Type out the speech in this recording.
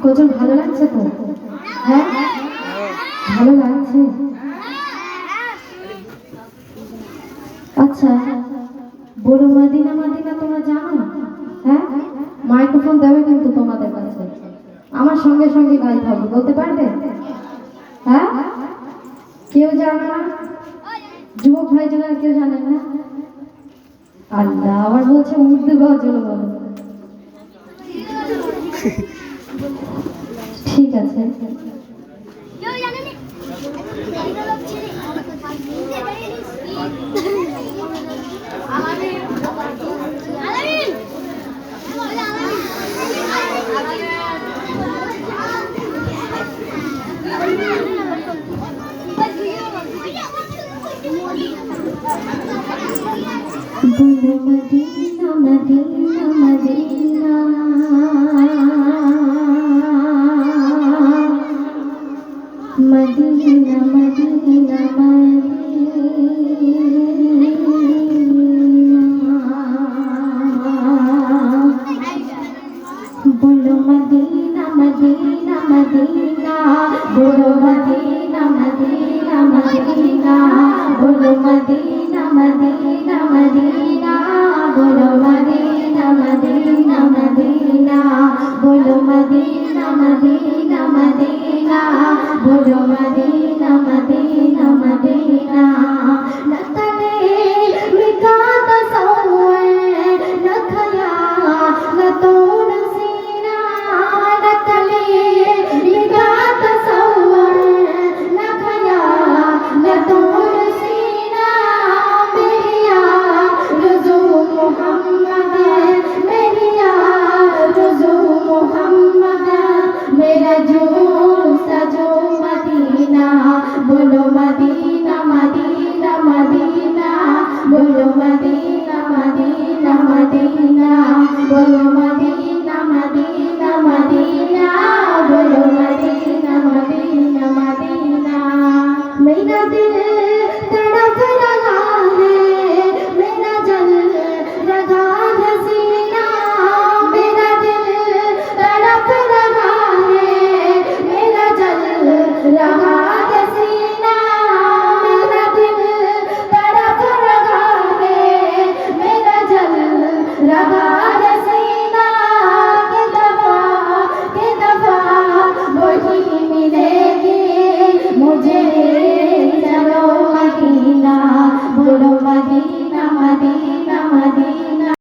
কোজন ভালো লাগছে তো? হ্যাঁ ভালো লাগছে। আচ্ছা বলো মদিনা মদিনা তোমরা জানো? হ্যাঁ মাইক্রোফোন দেবে কিন্তু তোমাদের কাছে, আমার সঙ্গে সঙ্গে গাইতে হবে, বলতে পারবে? হ্যাঁ কেউ জানে না? যুবক ভাই জানা কেউ জানে না? আল্লাহ আবার বলছে উর্দু গজল বলো। ঠিক আছে বলো মদিনা মদিনা মদিনা মদিনা মদিনা বলো মদিনা মদিনা মদিনা বলো মদিনা মদিনা মদিনা বলো মদিনা মদিনা মদিনা বলো মদিনা মদিনা মদিনা বলো মদিনা মদিনা মদিনা বলো মদিনা মদিনা মদিনা নতনে মিকা তসওর নখয়া নতোন সিনা নতনে মিকা তসওর নখয়া নতোন সিনা মেরিয়া রুজু মুহম্মद मेरिया रुजू मुहम्मद मेरा जो सजो मदीना बोलो मदीना मदीना मदीना बोलो मदीना मदीना मदीना बोलो मदीना मदीना मदीना बोलो मदीना मदीना मदीना मेरा दिल तड़प रहा है मेरा जल रहा है सीना मेरा दिल तड़प रहा है मेरा जल रहा है सीना मेरा दिल तड़प रहा है मेरा जल रहा